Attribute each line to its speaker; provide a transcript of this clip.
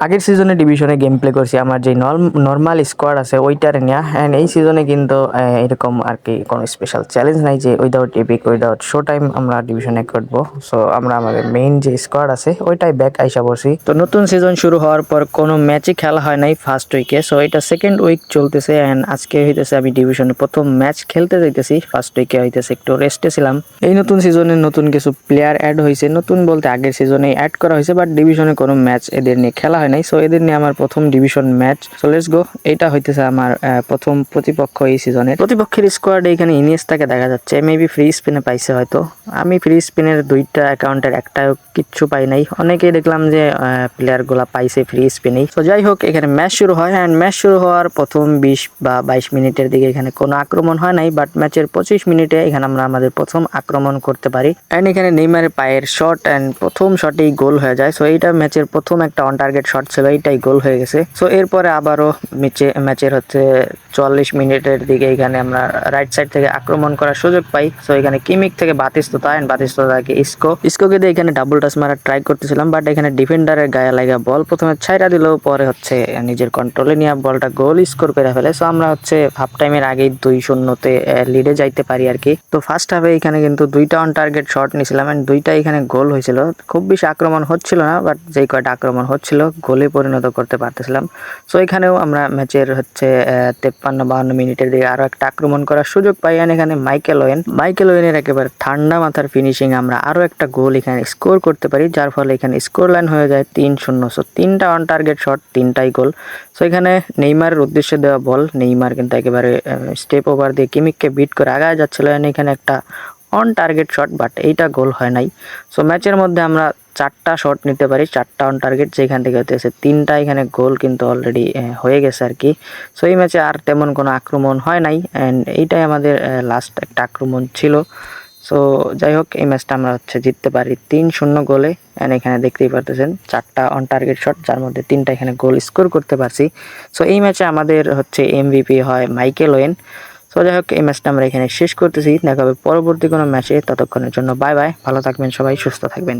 Speaker 1: আগের সিজনে ডিভিশনে গেম প্লে করছি আমার যে নর্মাল স্কোয়াড আছে ওইটারে নিয়ে, অ্যান্ড এই সিজনে কিন্তু এরকম আর কি কোনো স্পেশাল চ্যালেঞ্জ নাই যে without epic without show time আমরা ডিভিশনে করবো। সো আমরা আমাদের মেইন যে স্কোয়াড আছে ওইটাই ব্যাক আইসা পড়ছি। তো নতুন সিজন শুরু হওয়ার পর কোনো ম্যাচই খেলা হয় নাই ফার্স্ট উইকে, সো এটা সেকেন্ড উইক চলতেছে অ্যান্ড আজকে হইতেছে আমি ডিভিশনে প্রথম ম্যাচ খেলতে যাইতেছি। ফার্স্ট উইকে হইতেছে একটু রেস্টে ছিলাম। এই নতুন সিজনে নতুন কিছু প্লেয়ার অ্যাড হয়েছে, নতুন বলতে আগের সিজনে অ্যাড করা হয়েছে, বাট ডিভিশনে কোনো ম্যাচ এদের নিয়ে খেলা হয় নাই। সো এদের নিয়ে আমার প্রথম division match. So let's go. এটা হইতেছে আমার প্রথম প্রতিপক্ষ এই সিজনের। প্রতিপক্ষের স্কোয়াডে এখানে ইনিয়েস্তাকে দেখা যাচ্ছে, মেবি ফ্রি স্পিনে পাইছে হয়তো। আমি ফ্রি স্পিনের দুইটা অ্যাকাউন্টের একটাও কিচ্ছু পাই নাই। অনেকেই দেখলাম যে প্লেয়ার গুলা পাইছে ফ্রি স্পিনেই। তো যাই হোক, এখানে ম্যাচ শুরু হয় অ্যান্ড ম্যাচ শুরু হওয়ার প্রথম 20 বা 22 মিনিটের দিকে এখানে কোনো আক্রমণ হয় নাই, বাট ম্যাচের 25 মিনিটে এখানে আমরা আমাদের প্রথম আক্রমণ করতে পারি অ্যান্ড এখানে নেইমারের পায়ের শট অ্যান্ড প্রথম শটেই গোল হয়ে যায়। সো এইটা ম্যাচের প্রথম একটা অন টার্গেট শট ছিল, এইটাই গোল হয়ে গেছে। সো এরপরে আবারও ম্যাচের হচ্ছে 44 মিনিটের দিকে এখানে আমরা রাইট সাইড থেকে আক্রমণ করার সুযোগ পাই। সো এখানে কিমিক থেকে বাতিস্তুতা এন্ড বাতিস্তুতাকে ইস্কোকে দিয়ে এখানে ডাবল টাচ মারার ট্রাই করতেছিলাম, বাট এখানে ডিফেন্ডারের গায়ে লাগা বল প্রথমে ছাইরা দিল, পরে হচ্ছে নিজের কন্ট্রোলে নিয়ে বলটা গোল স্কোর করে ফেলে। সো আমরা হচ্ছে হাফ টাইমের আগেই 2-0 লিডে যাইতে পারি আর কি। তো ফার্স্ট হাফে এখানে কিন্তু দুইটা অন টার্গেট শট নিয়েছিলাম এন্ড দুইটা এখানে গোল হয়েছিল। খুব বেশি আক্রমণ হচ্ছিল না, বাট যেই কয়টা আক্রমণ হচ্ছিল গোলে পরিণত করতে পারতেছিলাম। সো এখানেও আমরা ম্যাচের হচ্ছে 53-52 মিনিটের দিকে আরো একটা আক্রমণ করার সুযোগ পাই এন্ড এখানে মাইকেল ওয়েনের একেবারে ঠান্ডা মাথার ফিনিশিং আমরা আরো একটা গোল এখানে স্কোর করতে পারি, যার ফলে এখানে স্কোর লাইন হয়ে যায় 3-0। সো তিনটা অন টার্গেট শট, তিনটাই গোল। সো এখানে নেইমারের উদ্দেশ্যে দেওয়া বল, নেইমার কিন্তু একেবারে স্টেপ ওভার দিয়ে কিমিককে বিট করে আগায় যাচ্ছিল এন্ড এখানে একটা অন টার্গেট শট, বাট এইটা গোল হয় নাই। সো ম্যাচের মধ্যে আমরা 4টা শট নিতে পারি, 4টা অন টার্গেট, যেখান থেকে হতেছে 3টা এখানে গোল কিন্তু অলরেডি হয়ে গেছে আর কি। সো এই ম্যাচে আর তেমন কোনো আক্রমণ হয় নাই অ্যান্ড এইটাই আমাদের লাস্ট একটা আক্রমণ ছিল। সো যাই হোক, এই ম্যাচটা আমরা হচ্ছে জিততে পারি 3-0 গোলে অ্যান্ড এখানে দেখতেই পারতেছেন 4টা অন টার্গেট শট, যার মধ্যে 3টা এখানে গোল স্কোর করতে পারছি। সো এই ম্যাচে আমাদের হচ্ছে এমভিপি হয় মাইকেল ওয়েন। সো যাই হোক, এই ম্যাচটা আমরা এখানে শেষ করতেছি। দেখা হবে পরবর্তী কোনো ম্যাচে, ততক্ষণের জন্য বাই বাই। ভালো থাকবেন সবাই, সুস্থ থাকবেন।